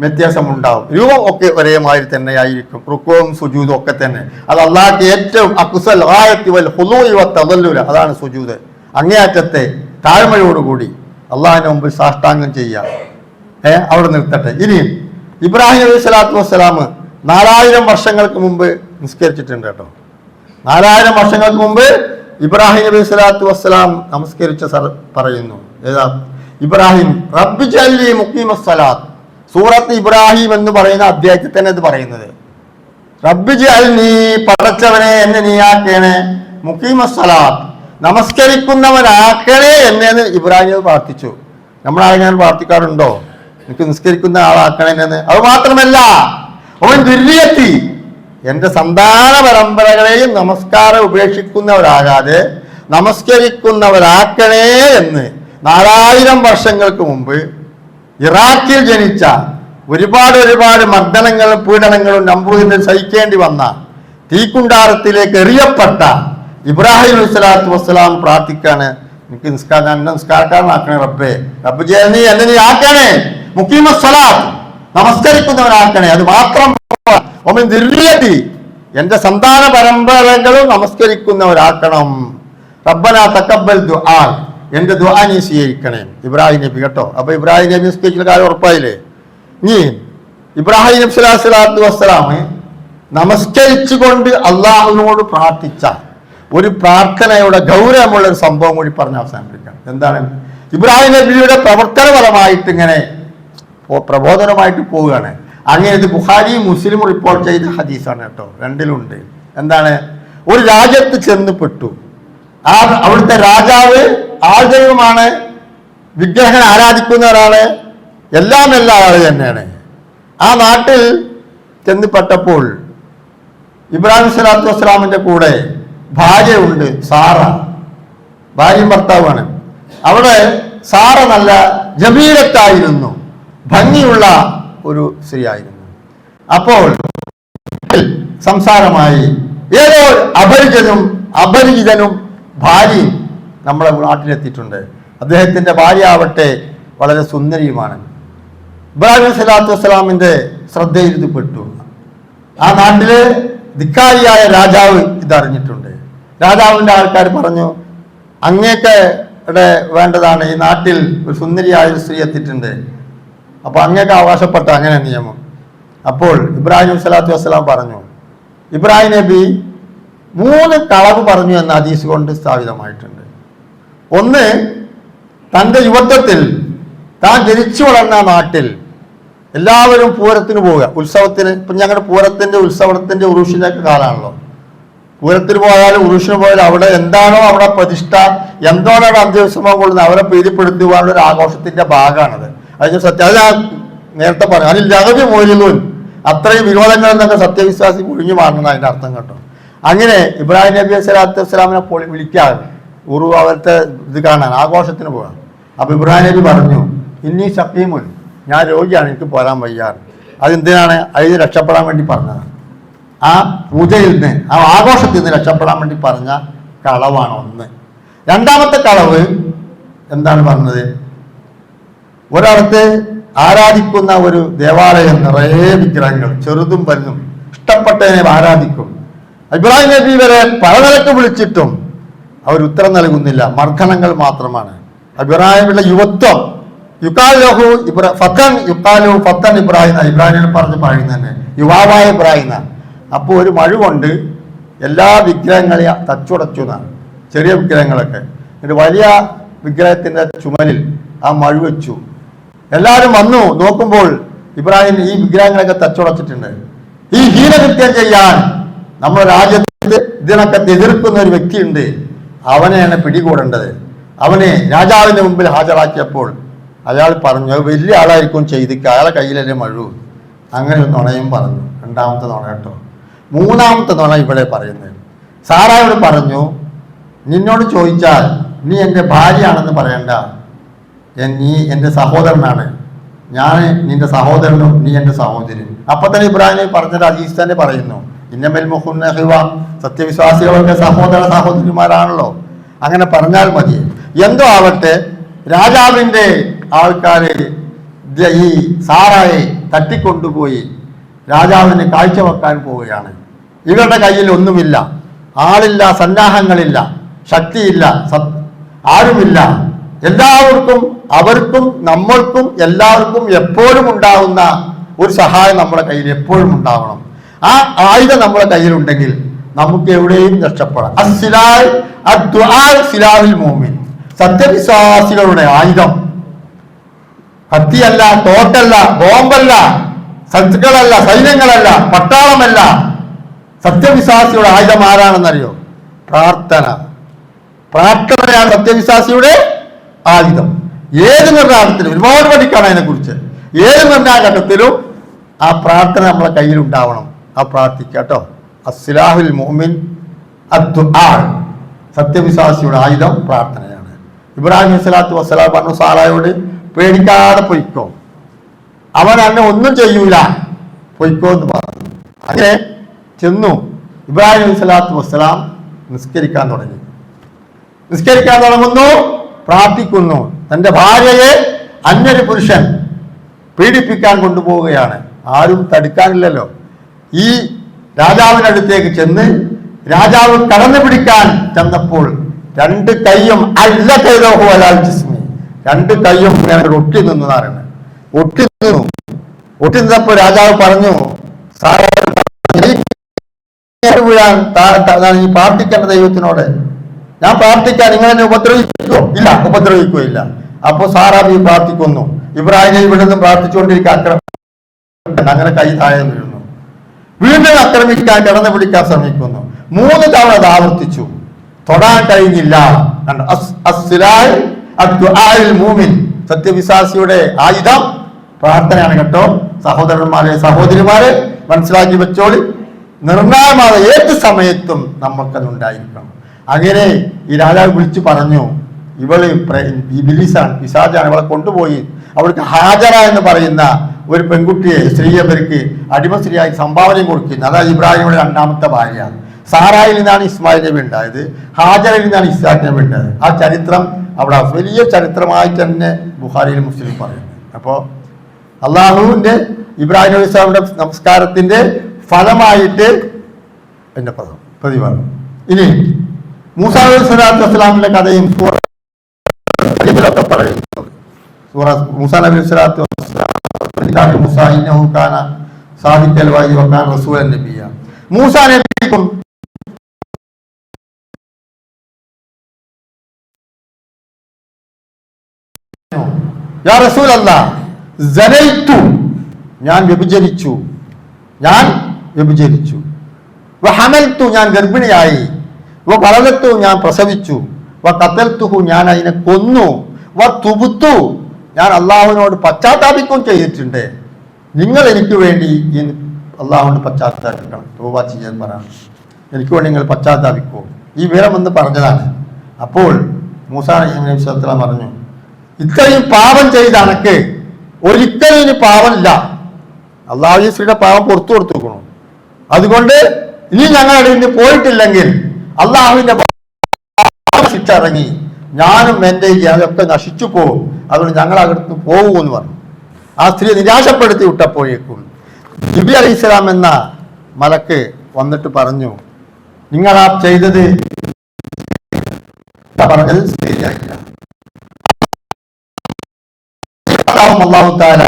വ്യത്യാസമുണ്ടാവും. രൂപം ഒക്കെ ഒരേമാതിരി തന്നെയായിരിക്കും. റുക്കുവും സുജൂദും ഒക്കെ തന്നെ. അത് അല്ലാഹുവിന്റെ ഏറ്റവും അഖ്സൽ ഗായത്തി വൽ ഖുദൂഇ വത്തദല്ലുല, അതാണ് സുജൂദ്. അങ്ങേയറ്റത്തെ താഴ്മയോടുകൂടി അള്ളാഹിന്റെ മുമ്പിൽ സാഷ്ടാംഗം ചെയ്യുക. അവിടെ നിർത്തട്ടെ. ഇനിയും ഇബ്രാഹിം നബി സ്വല്ലല്ലാഹു അലൈഹി വസല്ലം 4000 വർഷങ്ങൾക്ക് മുമ്പ് നിസ്കരിച്ചിട്ടുണ്ട് കേട്ടോ. 4000 വർഷങ്ങൾക്ക് മുമ്പ് ഇബ്രാഹിം നബി സ്വല്ലല്ലാഹു അലൈഹി വസല്ലം നമസ്കരിച്ച പറയുന്നു. ഏതാ? ഇബ്രാഹിം റബ്ബി ജഅൽനി മുഖീമസ്സലാത്ത്, സൂറത്ത് ഇബ്രാഹിം എന്ന് പറയുന്ന അധ്യായത്തിൽ തന്നെ ഇത് പറയുന്നത്. റബ്ബി ജഅൽനി, പടച്ചവനെ എന്നെ നീയാക്കണേ, മുഖീമസ്സലാത്ത്, നമസ്കരിക്കുന്നവനാക്കണേ എന്നെ ഇബ്രാഹിം പ്രാർത്ഥിച്ചു. നമ്മളാരെങ്കിലും പ്രാർത്ഥിക്കാറുണ്ടോ എനിക്ക് നിസ്കരിക്കുന്ന ആളാക്കണേ എന്ന്? അത് മാത്രമല്ല, അവൻ ദുര്യത്തി, എന്റെ സന്താന പരമ്പരകളെയും നമസ്കാരം ഉപേക്ഷിക്കുന്നവരാകാതെ നമസ്കരിക്കുന്നവരാക്കണേ എന്ന് 4000 വർഷങ്ങൾക്ക് മുമ്പ് ഇറാഖിൽ ജനിച്ച ഒരുപാട് മർദ്ദനങ്ങളും പീഡനങ്ങളും നമ്പൂതിരിൽ സഹിക്കേണ്ടി വന്ന തീക്കുണ്ടാരത്തിലേക്ക് എറിയപ്പെട്ട ഇബ്രാഹിം അലൈഹിസ്സലാത്തു വസ്സലാം പ്രാർത്ഥിക്കാണ്, എനിക്ക് നിസ്കാരക്കാരനാക്കണേ റബ്ബേ, റബ്ബ് നീ എന്നെ നീ ആക്കണേ, മുഖീമസ്സലാത്ത്, നമസ്കരിക്കുന്നവനാക്കണേ. അത് മാത്രം ദുര്യതി, എന്റെ സന്താന പരമ്പരകളും നമസ്കരിക്കുന്നവരാക്കണം. റബ്ബനാ തഖബ്ബൽ ദുആ, എന്റെ ദുആ നീ സ്വീകരിക്കണേ. ഇബ്രാഹിം നബി കേട്ടോ. അപ്പൊ ഇബ്രാഹിം നബി നിസ്കരിക്കുന്ന കാര്യം ഉറപ്പായില്ലേ? ഇനി ഇബ്രാഹിം നബി സ്വല്ലല്ലാഹു അലൈഹി വസല്ലം നമസ്കരിച്ചുകൊണ്ട് അള്ളാഹുവിനോട് പ്രാർത്ഥിച്ച ഒരു പ്രാർത്ഥനയുടെ ഗൗരവമുള്ള ഒരു സംഭവം കൂടി പറഞ്ഞ് അവസാനിപ്പിക്കാം. എന്താണ്? ഇബ്രാഹിം നബിയുടെ പ്രവർത്തന ഫലമായിട്ട് ഇങ്ങനെ പ്രബോധനമായിട്ട് പോവുകയാണ്. അങ്ങനെ ഇത് ബുഖാരിയും മുസ്ലിം റിപ്പോർട്ട് ചെയ്ത ഹദീസാണ് കേട്ടോ. 2ലുണ്ട്. എന്താണ്? ഒരു രാജ്യത്ത് ചെന്ന് പെട്ടു. അവിടുത്തെ രാജാവ് ആൾദൈവമാണ്, വിഗ്രഹം ആരാധിക്കുന്നവരാണ്, എല്ലാം ആൾ തന്നെയാണ്. ആ നാട്ടിൽ ചെന്നപ്പെട്ടപ്പോൾ ഇബ്രാഹിം സ്വല്ലല്ലാഹു അലൈഹി വസല്ലമിന്റെ കൂടെ ഭാര്യയുണ്ട്, സാറ. ഭാര്യയും ഭർത്താവാണ്. അവിടെ സാറ നല്ല ജമീലത്തായിരുന്നു, ഭംഗിയുള്ള ഒരു സ്ത്രീ ആയിരുന്നു. അപ്പോൾ സംസാരമായി. ഏതോ അപരിചിതനും ഭാര്യയും നമ്മളെ നാട്ടിലെത്തിയിട്ടുണ്ട്. അദ്ദേഹത്തിന്റെ ഭാര്യ ആവട്ടെ വളരെ സുന്ദരിയുമാണ്. ഇബ്രാഹിം അലൈഹി സ്വലാത്തു വസ്സലാമിന്റെ ശ്രദ്ധയിൽ ഇത് പെട്ടു. ആ നാട്ടില് ധിക്കാരിയായ രാജാവ് ഇതറിഞ്ഞിട്ടുണ്ട്. രാജാവിന്റെ ആൾക്കാർ പറഞ്ഞു, അങ്ങേക്ക് വേണ്ടതാണ്, ഈ നാട്ടിൽ ഒരു സുന്ദരിയായ ഒരു സ്ത്രീ എത്തിയിട്ടുണ്ട്, അപ്പൊ അങ്ങേക്ക് അവകാശപ്പെട്ട അങ്ങനെ നിയമം. അപ്പോൾ ഇബ്രാഹിം സ്വലാത്തു വസ്സലാം പറഞ്ഞു, ഇബ്രാഹിം നബി 3 കളവ് പറഞ്ഞു എന്ന ഹദീസ് കൊണ്ട് സ്ഥാപിതമായിട്ടുണ്ട്. ഒന്ന്, തൻ്റെ യുവത്വത്തിൽ താൻ ജനിച്ചു വളർന്ന നാട്ടിൽ എല്ലാവരും പൂരത്തിന് പോവുക, ഉത്സവത്തിന്. ഇപ്പം ഞങ്ങളുടെ പൂരത്തിന്റെ ഉത്സവത്തിന്റെ ഉറുഷിന്റെ കാലമാണല്ലോ. പൂരത്തിന് പോയാലും ഉറുഷിന് പോയാലും അവിടെ എന്താണോ അവിടെ പ്രതിഷ്ഠ, എന്താണോ അവിടെ അന്ത്യവിശ്രമം കൊള്ളുന്നത്, അവരെ പ്രീതിപ്പെടുത്തുവാനുള്ള ഒരു ആഘോഷത്തിന്റെ ഭാഗമാണത്. അതിന് സത്യം അത് ഞാൻ നേരത്തെ പറഞ്ഞു, അതിൽ ലഹരി മോചിലൂൻ അത്രയും വിരോധങ്ങൾ എന്നൊക്കെ സത്യവിശ്വാസി ഒഴിഞ്ഞു മാറണം അതിന്റെ അർത്ഥം കേട്ടോ. അങ്ങനെ ഇബ്രാഹിം നബി സ്വലാത്തു വസ്സലാമിനെ വിളിക്കാതെ ഉറു അവരുടെ ഇത് കാണാൻ ആഘോഷത്തിന് പോകാം. അപ്പൊ ഇബ്രാഹിം നബി പറഞ്ഞു, ഇന്നീ സഖീമുൻ, ഞാൻ രോഗിയാണ്, എനിക്ക് പോരാൻ വയ്യാറ്. അതെന്തിനാണ്? അതിന് രക്ഷപ്പെടാൻ വേണ്ടി പറഞ്ഞതാണ്. ആ പൂജയിൽ നിന്ന്, ആ ആഘോഷത്തിൽ നിന്ന് രക്ഷപ്പെടാൻ വേണ്ടി പറഞ്ഞ കളവാണ് ഒന്ന്. രണ്ടാമത്തെ കളവ് എന്താണ് പറഞ്ഞത്? ഒരിടത്ത് ആരാധിക്കുന്ന ഒരു ദേവാലയം, നിറയെ വിഗ്രഹങ്ങൾ, ചെറുതും വലുതും, ഇഷ്ടപ്പെട്ടതിനെ ആരാധിക്കും. ഇബ്രാഹിം നബി വരെ പലനിലക്ക് വിളിച്ചിട്ടും അവർ ഉത്തരം നൽകുന്നില്ല, മർദ്ദനങ്ങൾ മാത്രമാണ്. ഇബ്രാഹിമിന്റെ യുവത്വം ഫത്തൻ ഇബ്രാഹിം, ഇബ്രാഹിമിനെ പറഞ്ഞ് പറയുന്നത് യുവാവായ ഇബ്രാഹിം. അപ്പോൾ ഒരു മഴ കൊണ്ട് എല്ലാ വിഗ്രഹങ്ങളെയും തച്ചുടച്ചു എന്നാണ്, ചെറിയ വിഗ്രഹങ്ങളൊക്കെ. എന്നിട്ട് വലിയ വിഗ്രഹത്തിന്റെ ചുമലിൽ ആ മഴ വെച്ചു. എല്ലാവരും വന്നു നോക്കുമ്പോൾ ഇബ്രാഹിം ഈ വിഗ്രഹങ്ങളൊക്കെ തച്ചുടച്ചിട്ടുണ്ട്. ഈ ഹീനകൃത്യം ചെയ്യാൻ നമ്മുടെ രാജ്യത്ത് ഇതിനൊക്കെ എതിർക്കുന്ന ഒരു വ്യക്തിയുണ്ട്, അവനെയാണ് പിടികൂടേണ്ടത്. അവനെ രാജാവിന്റെ മുമ്പിൽ ഹാജരാക്കിയപ്പോൾ അയാൾ പറഞ്ഞു, അത് വലിയ ആളായിരിക്കും ചെയ്തിക്കുക, അയാളെ കയ്യിലല്ലേ മഴു. അങ്ങനെ ഒരു നുണയും പറഞ്ഞു. രണ്ടാമത്തെ നുണ കേട്ടോ. മൂന്നാമത്തെ നുണ ഇവിടെ പറയുന്നത്, സാറായോട് പറഞ്ഞു, നിന്നോട് ചോദിച്ചാൽ നീ എൻ്റെ ഭാര്യയാണെന്ന് പറയണ്ട, നീ എൻ്റെ സഹോദരനാണ്, ഞാൻ നിന്റെ സഹോദരനും നീ എൻ്റെ സഹോദരനും. അപ്പൊ തന്നെ ഇബ്രാഹിം പറഞ്ഞത് അജീസ് തന്നെ പറയുന്നു, ഇന്നമൽ മുഹുന്നഹിവ, സത്യവിശ്വാസികളൊക്കെ സഹോദരന്മാരാണല്ലോ, അങ്ങനെ പറഞ്ഞാൽ മതി. എന്തോ ആവട്ടെ, രാജാവിൻ്റെ ആൾക്കാര് ഈ സാറായെ തട്ടിക്കൊണ്ടുപോയി രാജാവിന് കാഴ്ചവെക്കാൻ പോവുകയാണ്. ഇവരുടെ കയ്യിൽ ഒന്നുമില്ല, ആളില്ല, സന്നാഹങ്ങളില്ല, ശക്തിയില്ല, ആരുമില്ല. എല്ലാവർക്കും, അവർക്കും നമ്മൾക്കും എല്ലാവർക്കും എപ്പോഴും ഉണ്ടാവുന്ന ഒരു സഹായം നമ്മുടെ കയ്യിൽ എപ്പോഴും ഉണ്ടാവണം. ആ ആയുധം നമ്മുടെ കയ്യിലുണ്ടെങ്കിൽ നമുക്ക് എവിടെയും രക്ഷപ്പെടാം. സത്യവിശ്വാസികളുടെ ആയുധം കത്തിയല്ല, തോട്ടല്ല, ബോംബല്ല, ശത്രുക്കളല്ല, സൈന്യങ്ങളല്ല, പട്ടാളമല്ല. സത്യവിശ്വാസിയുടെ ആയുധം ആരാണെന്നറിയോ? പ്രാർത്ഥന. പ്രാർത്ഥനയാണ് സത്യവിശ്വാസിയുടെ ആയുധം. ഏത് നിർദ്ദേശത്തിലും ഒരുപാട് പഠിക്കണം അതിനെക്കുറിച്ച്. ഏത് നിർദ്ദേശഘട്ടത്തിലും ആ പ്രാർത്ഥന നമ്മളെ കയ്യിൽ ഉണ്ടാവണം. ആ പ്രാർത്ഥിക്കാട്ടോ. അസ്ലാഹുൽ മുഅ്മിൻ അദ്ദുആ. സത്യവിശ്വാസിയുടെ ആയുധം പ്രാർത്ഥനയാണ്. ഇബ്രാഹിം സ്വലാത്തു വസ്സലാം പറഞ്ഞു സാറായോട്, പേടിക്കാതെ പൊയ്ക്കോ, അവൻ എന്നെ ഒന്നും ചെയ്യൂല, പൊയ്ക്കോ എന്ന് പറഞ്ഞു. അങ്ങനെ ചെന്നു. ഇബ്രാഹിം സ്വലാത്തു വസ്സലാം നിസ്കരിക്കാൻ തുടങ്ങി. നിസ്കരിക്കാൻ തുടങ്ങുന്നു, പ്രാർത്ഥിക്കുന്നു. തൻ്റെ ഭാര്യയെ അന്യൊരു പുരുഷൻ പീഡിപ്പിക്കാൻ കൊണ്ടുപോവുകയാണ്. ആരും തടുക്കാനില്ലല്ലോ. ഈ രാജാവിനടുത്തേക്ക് ചെന്ന് രാജാവ് കടന്നു പിടിക്കാൻ ചെന്നപ്പോൾ രണ്ട് കൈയും രണ്ട് കൈയും ഒട്ടി നിന്നതാണ്. ഒട്ടി നിന്നപ്പോൾ രാജാവ് പറഞ്ഞു, നീ പ്രാർത്ഥിക്കേണ്ട ദൈവത്തിനോട്, ഞാൻ പ്രാർത്ഥിക്കാൻ നിങ്ങളെന്നെ ഉപദ്രവിക്കോ? ഇല്ല, ഉപദ്രവിക്കുകയില്ല. അപ്പോ സാറാബി പ്രാർത്ഥിക്കുന്നു. ഇബ്രാഹിം ഇവിടെ നിന്നും പ്രാർത്ഥിച്ചുകൊണ്ടിരിക്കുക. അങ്ങനെ കൈ താഴെ വീഴുന്നു. വീണ്ടും ആക്രമിക്കാൻ കടന്നു പിടിക്കാൻ ശ്രമിക്കുന്നു. 3 തവണ അത് ആവർത്തിച്ചു. തൊടാൻ കഴിഞ്ഞില്ല. സത്യവിശ്വാസിയുടെ ആയുധം പ്രാർത്ഥനയാണ് കേട്ടോ. സഹോദരന്മാരെ, സഹോദരിമാരെ, മനസ്സിലാക്കി വെച്ചോളി. നിർണായകമായ ഏത് സമയത്തും നമുക്കതുണ്ടായിരിക്കണം. അങ്ങനെ ഈ രാജാവ് വിളിച്ചു പറഞ്ഞു, ഇവള് ഇബിലീസാണ്, പിശാചാണ്, ഇവളെ കൊണ്ടുപോയി അവൾക്ക് ഹാജറ എന്ന് പറയുന്ന ഒരു പെൺകുട്ടിയെ സ്ത്രീയെ അവർക്ക് അടിമ സ്ത്രീയായി സംഭാവനയും കൊടുക്കുന്നത്. അതായത് ഇബ്രാഹിമിയുടെ രണ്ടാമത്തെ ഭാര്യ. സാറായിൽ നിന്നാണ് ഇസ്മായിൽ നബി ഉണ്ടായത്, ഹാജറിൽ നിന്നാണ് ഇസ്ഹാഖ് നബി ഉണ്ടായത്. ആ ചരിത്രം അവിടെ വലിയ ചരിത്രമായിട്ട് തന്നെ ബുഖാരിയിൽ മുസ്ലിം പറയുന്നത്. അപ്പോൾ അള്ളാഹുവിൻ്റെ ഇബ്രാഹിം നബി ഇസ്ലാമിന്റെ നമസ്കാരത്തിന്റെ ഫലമായിട്ട് എന്റെ പ്രതിഫലം. ഇനി മൂസാ നബി സ്വല്ലല്ലാഹു അലൈഹി വസല്ലമിന്റെ കഥയും പറയുന്നത്. മൂസാ നബി സ്വല്ലല്ലാഹു അലൈഹി വസല്ലം മൂസാ ഇന്നഹു കാന സാദിഖൽ വഅദി വകാന റസൂലൻ നബിയ. മൂസാ നബിക്കും യാ റസൂലല്ലാഹ് സനൈതു, ഞാൻ വ്യഭിചരിച്ചു, വഹമൽതു, ഞാൻ ഗർഭിണിയായി, വവലദതു, ഞാൻ പ്രസവിച്ചു, വഖതൽതുഹു, ഞാൻ അതിനെ കൊന്നു, വതുബ്തു, ഞാൻ അള്ളാഹുവിനോട് പശ്ചാത്താപിക്കുകയും ചെയ്തിട്ടുണ്ട്. നിങ്ങൾ എനിക്ക് വേണ്ടി അള്ളാഹുവിനോട് പശ്ചാത്താപിക്കണം, തൗബ ചെയ്യാൻ പറയണം, എനിക്ക് വേണ്ടി നിങ്ങൾ പശ്ചാത്താപിക്കൂ. ഈ വിവരം എന്ന് പറഞ്ഞതാണ്. അപ്പോൾ മൂസാ നബി സ്വല്ലല്ലാഹു പറഞ്ഞു, ഇത്രയും പാപം ചെയ്ത അനക്ക് ഒരിക്കലും ഇനി പാവമില്ല. അള്ളാഹു ഈ സ്ത്രീയുടെ പാവം പുറത്തു കൊടുത്തുക്കണം. അതുകൊണ്ട് ഇനി ഞങ്ങളുടെ ഇന്ന് പോയിട്ടില്ലെങ്കിൽ അള്ളാഹുവിന്റെ ശിക്ഷ ഇറങ്ങി, ഞാനും എൻ്റെ അതൊക്കെ നശിച്ചു പോകും. അതുകൊണ്ട് ഞങ്ങൾ അകത്ത് പോകുമെന്ന് പറഞ്ഞു. ആ സ്ത്രീ നിരാശപ്പെടുത്തി വിട്ടപ്പോഴേക്കും ജിബ്രീൽ അലൈഹിസ്സലാം എന്ന മലക്ക് വന്നിട്ട് പറഞ്ഞു, നിങ്ങൾ ആ ചെയ്തത് പറഞ്ഞത് ശരിയായില്ല. അല്ലാഹു തആല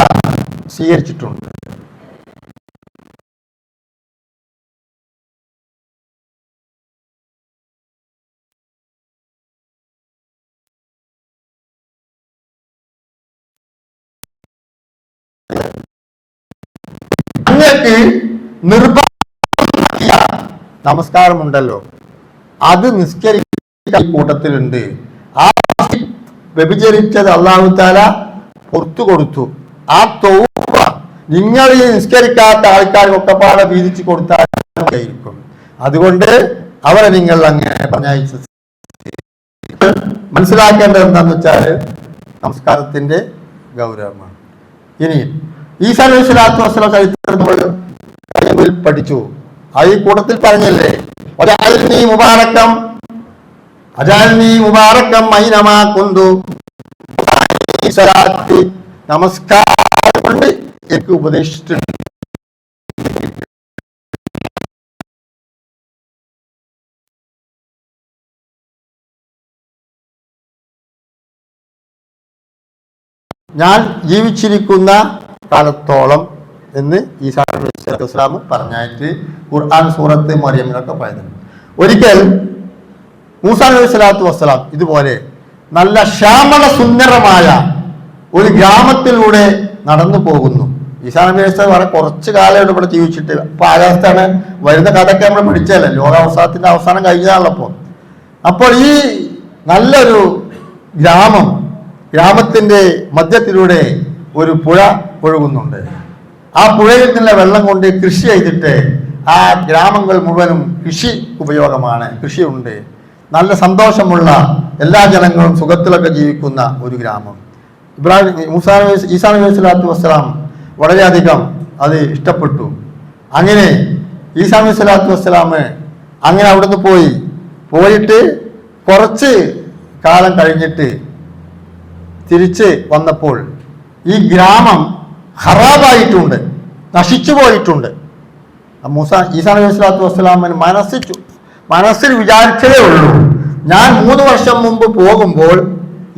സ്വീകരിച്ചിട്ടുണ്ട്. നിങ്ങൾക്ക് നിർബന്ധ നമസ്കാരമുണ്ടല്ലോ, അത് നിസ്കരിക്കുന്ന കൂട്ടത്തിലുണ്ട്. ആ വ്യഭിചരിച്ചത് അല്ലാഹു തആല പുറത്തു കൊടുത്തു. ആ തൗബ നിങ്ങൾ ഈ നിസ്കരിക്കാത്ത ആൾക്കാർക്കൊക്കെ പാടെ വീതിച്ചു കൊടുത്തായിരിക്കും. അതുകൊണ്ട് അവരെ നിങ്ങൾ അങ്ങനെ പറഞ്ഞയച്ചു. മനസ്സിലാക്കേണ്ടത് എന്താന്ന് വെച്ചാൽ നമസ്കാരത്തിന്റെ ഗൗരവമാണ്. ഇനി ഈസാ നബി സ്വല്ലല്ലാഹു അലൈഹി വസല്ലം ചരിത്രം നമ്മൾ പഠിച്ചു. ആ ഈ കൂട്ടത്തിൽ പറഞ്ഞല്ലേ, അജാൽനി മുബാറകം ഐനമാ കുന്തു, നമസ്കാരം കൊണ്ട് എനിക്ക് ഉപദേശിച്ചിട്ടുണ്ട്. ഞാൻ ജീവിച്ചിരിക്കുന്ന കാലത്തോളം എന്ന് ഈസാ നബി സ്വല്ലല്ലാഹു അലൈഹി വസല്ലം പറഞ്ഞായിട്ട് ഖുർആൻ സൂറത്ത് മറിയമിലൊക്കെ പറയുന്നുണ്ട്. ഒരിക്കൽ മൂസാ നബി സ്വല്ലല്ലാഹു അലൈഹി വസല്ലം ഇതുപോലെ നല്ല ശ്യാമള സുന്ദരമായ ഒരു ഗ്രാമത്തിലൂടെ നടന്നു പോകുന്നു. ഈസാ നബി അലൈഹി വസല്ലം വളരെ കുറച്ച് കാലം ഇവിടെ ജീവിച്ചിട്ട്, ഇപ്പൊ ആകാശത്താണ് വരുന്ന കഥയൊക്കെ നമ്മൾ പഠിച്ചല്ലേ, ലോകാവസാനത്തിന്റെ അവസാനം കഴിഞ്ഞതാണല്ലോ. അപ്പോൾ ഈ നല്ലൊരു ഗ്രാമത്തിന്റെ മധ്യത്തിലൂടെ ഒരു പുഴ ഒഴുകുന്നുണ്ട്. ആ പുഴയിൽ നിന്നുള്ള വെള്ളം കൊണ്ട് കൃഷി ചെയ്തിട്ട് ആ ഗ്രാമങ്ങൾ മുഴുവനും കൃഷി ഉപയോഗമാണ്, കൃഷിയുണ്ട്. നല്ല സന്തോഷമുള്ള എല്ലാ ജനങ്ങളും സുഖത്തിലൊക്കെ ജീവിക്കുന്ന ഒരു ഗ്രാമം. ഈസാ നബി സ്വല്ലല്ലാഹു വസ്സലാം വളരെയധികം അത് ഇഷ്ടപ്പെട്ടു. അങ്ങനെ ഈസാ നബി സ്വല്ലല്ലാഹു വസ്സലാം അങ്ങനെ അവിടുന്ന് പോയിട്ട് കുറച്ച് കാലം കഴിഞ്ഞിട്ട് തിരിച്ച് വന്നപ്പോൾ ഈ ഗ്രാമം ഖറാബായിട്ടുണ്ട്, നശിച്ചു പോയിട്ടുണ്ട്. ഈസാ നബി സ്വല്ലല്ലാഹു വസ്സലാമിന് മനസ്സിൽ വിചാരിച്ചതേ ഉള്ളൂ, ഞാൻ 3 വർഷം മുമ്പ് പോകുമ്പോൾ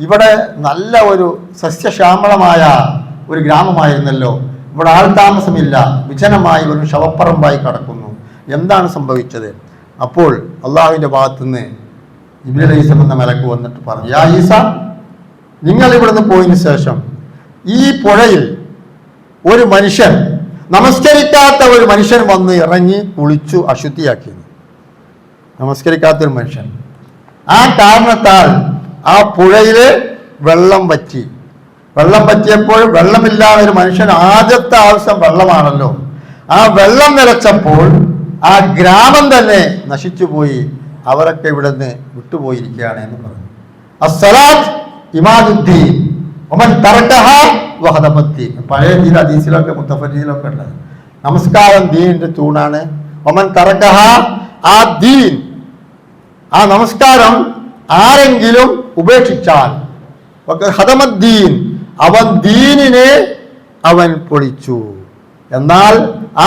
ഇവിടെ നല്ല ഒരു സസ്യശ്യാമളമായ ഒരു ഗ്രാമമായിരുന്നല്ലോ, ഇവിടെ ആൾതാമസമില്ല, വിജനമായി ഒരു ശവപ്പറമ്പായി കിടക്കുന്നു, എന്താണ് സംഭവിച്ചത്? അപ്പോൾ അള്ളാഹുവിൻ്റെ ഭാഗത്തുനിന്ന് ജിബ്രീൽ അലൈഹിസ്സലാം എന്ന മലക്ക് വന്നിട്ട് പറഞ്ഞു, യാ ഈസ, നിങ്ങൾ ഇവിടുന്ന് പോയതിനു ശേഷം ഈ പുഴയിൽ ഒരു മനുഷ്യൻ, നമസ്കരിക്കാത്ത ഒരു മനുഷ്യൻ വന്ന് ഇറങ്ങി കുളിച്ചു അശുദ്ധിയാക്കി. നമസ്കരിക്കാത്തൊരു മനുഷ്യൻ, ആ കാരണത്താൽ ആ പുഴയില് വെള്ളം പറ്റിയപ്പോൾ വെള്ളമില്ലാതെ ഒരു മനുഷ്യൻ ആദ്യത്തെ ആവശ്യം വെള്ളമാണല്ലോ, ആ വെള്ളം നിലച്ചപ്പോൾ ആ ഗ്രാമം തന്നെ നശിച്ചുപോയി, അവരൊക്കെ ഇവിടുന്ന് വിട്ടുപോയിരിക്കുകയാണ് എന്ന് പറഞ്ഞു. അസ്സലാത്ത് ഇമാദുദ്ദീൻ വമൻ തറകഹ വഹദമദ്ദീൻ. പഴയ ചില ഹദീസിലൊക്കെ മുത്തഫരീലൊക്കെ ഉണ്ട്, നമസ്കാരം ദീനിന്റെ തൂണാണ്. വമൻ തറക്കഹ, ആ ദീൻ, ആ നമസ്കാരം ആരെങ്കിലും ഉപേക്ഷിച്ചാൽ ഹദമദ്ദീൻ, അവൻ ദീനിനെ അവൻ പൊളിച്ചു. എന്നാൽ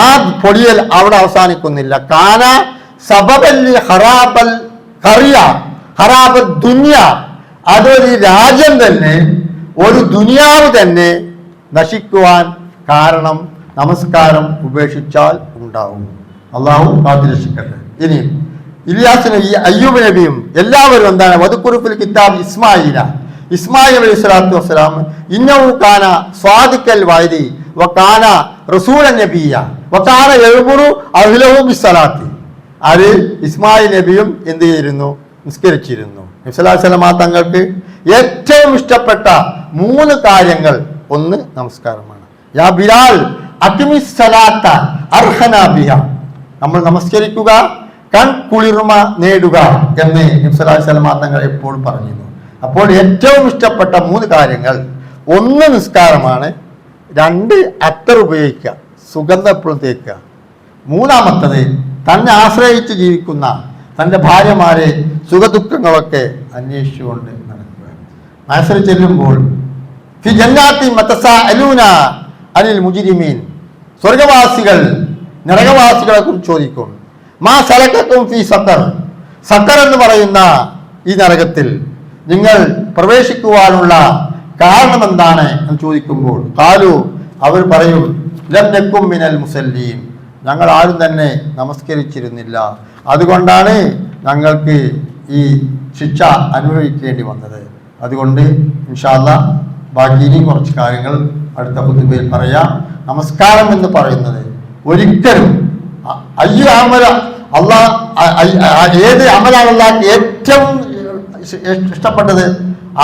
ആ പൊളിയൽ അവിടെ അവസാനിക്കുന്നില്ല. കാന സബബല്ലി ഹറാബൽ ഖറിയ ഹറാബൽ ദുനിയ, അതൊരു രാജ്യം തന്നെ, ഒരു ദുനിയാവ് തന്നെ നശിക്കുവാൻ കാരണം നമസ്കാരം ഉപേക്ഷിച്ചാൽ ഉണ്ടാവും. അള്ളാഹു കാത്തുരക്ഷിക്കട്ടെ. ഇനി ഇല്യാസ് നബി, അയ്യൂബ് നബിയും എല്ലാവരും എന്താണ്, വദുക്കുറുഫിൽ കിതാബ് ഇസ്മായില, ഇസ്മായിൽ അലൈഹി സ്വലാത്തു വസ്സലാം, ഇന്നഹു കാന സ്വാദിഖൽ വഅദി വകാന റസൂലൻ നബിയ വകാന യഅ്മുറു അഹ്ലഹു ബിസ്സലാത്തി. അത് ഇസ്മായിൽ നബിയും എന്ത് ചെയ്തിരുന്നു? നിസ്കരിച്ചിരുന്നു. നബി സല്ലല്ലാഹു അലൈഹി വസല്ലം തങ്ങൾക്ക് ഏറ്റവും ഇഷ്ടപ്പെട്ട 3 കാര്യങ്ങൾ, ഒന്ന് നമസ്കാരമാണ്. യാ ബിലാൽ അഖിമിസ് സലാത്ത അർഹന ബിഹ, നമ്മൾ നമസ്കരിക്കുക, കൺ കുളിർമ നേടുക എന്ന് നബി സല്ലല്ലാഹു അലൈഹി വസല്ലം തങ്ങൾ എപ്പോഴും പറഞ്ഞിരുന്നു. അപ്പോൾ ഏറ്റവും ഇഷ്ടപ്പെട്ട 3 കാര്യങ്ങൾ, ഒന്ന് നിസ്കാരമാണ്, 2 അത്തർ ഉപയോഗിക്കുക, സുഗന്ധം എപ്പോഴും തേക്കുക, മൂന്നാമത്തത് തന്നെ ആശ്രയിച്ച് ജീവിക്കുന്ന തൻ്റെ ഭാര്യമാരെ സുഖദുഃഖങ്ങളൊക്കെ അന്വേഷിച്ചുകൊണ്ട് നടക്കുക. മഅ്സർ ചെല്ലുമ്പോൾ ഫി ജന്നാത്തി മതസാഅലൂന അനിൽ മുജ്രിമീൻ, സ്വർഗവാസികൾ നരകവാസികളെ കുറിച്ച് ചോദിക്കും. മാ സലക്കക്കും ഫി സഖർ, സഖർ എന്ന് പറയുന്ന ഈ നരകത്തിൽ നിങ്ങൾ പ്രവേശിക്കുവാനുള്ള കാരണം എന്താണ് എന്ന് ചോദിക്കുമ്പോൾ ഖാലു, അവർ പറയും, ലം നക്കും മിനൽ മുസല്ലീൻ, ഞങ്ങൾ ആരും തന്നെ നമസ്കരിച്ചിരുന്നില്ല, അതുകൊണ്ടാണ് ഞങ്ങൾക്ക് ഈ ശിക്ഷ അനുഭവിക്കേണ്ടി വന്നത്. അതുകൊണ്ട് ഇൻഷാ അല്ലാഹ് ബാക്കി ഇനിയും കുറച്ച് കാര്യങ്ങൾ അടുത്ത ഖുതുബയിൽ പറയാം. നമസ്കാരം എന്ന് പറയുന്നത് ഒരിക്കലും ഏത് അമലാണ് അല്ലാഹ് ഏറ്റവും ഇഷ്ടപ്പെട്ടത്?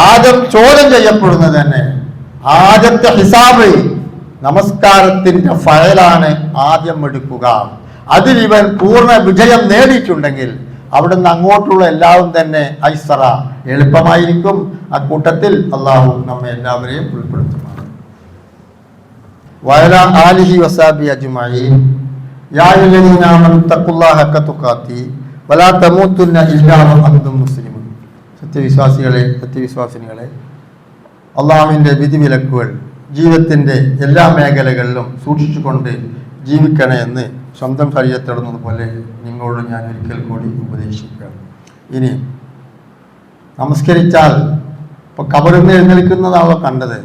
ആദ്യം ചോദ്യം ചെയ്യപ്പെടുന്നത് തന്നെ, ആദ്യത്തെ ഹിസാബ് നമസ്കാരത്തിന്റെ ഫയലാണ് ആദ്യം എടുക്കുക. അതിൽ ഇവൻ പൂർണ്ണ വിജയം നേടിയിട്ടുണ്ടെങ്കിൽ അവിടുന്ന് അങ്ങോട്ടുള്ള എല്ലാവരും തന്നെ ഐസറ, എളുപ്പമായിരിക്കും. അക്കൂട്ടത്തിൽ അള്ളാഹു നമ്മെ എല്ലാവരെയും ഉൾപ്പെടുത്തുമാണ്. വഅലാ ആലിഹി വസഹബി അജ്മഈൻ. യാ അയ്യുഹല്ലദീന ആമനൂ തഖുല്ലാഹ ഹഖ തുഖാതി വലാ തമൂതുന്ന ഇല്ലാ വഅൻതും മുസ്ലിമൂൻ. സത്യവിശ്വാസിനികളെ, അള്ളാഹുവിൻ്റെ വിധിവിലക്കുകൾ ജീവിതത്തിൻ്റെ എല്ലാ മേഖലകളിലും സൂക്ഷിച്ചുകൊണ്ട് ജീവിക്കണേ എന്ന് സ്വന്തം ശരീരത്തിടുന്നത് പോലെ നിങ്ങളോട് ഞാൻ ഒരിക്കൽ കൂടി ഉപദേശിക്കുകയാണ്. ഇനി നമസ്കരിച്ചാൽ ഇപ്പോൾ ഖബറിൽ നിന്ന് എഴുന്നേൽക്കുന്നതാണല്ലോ കണ്ടത്.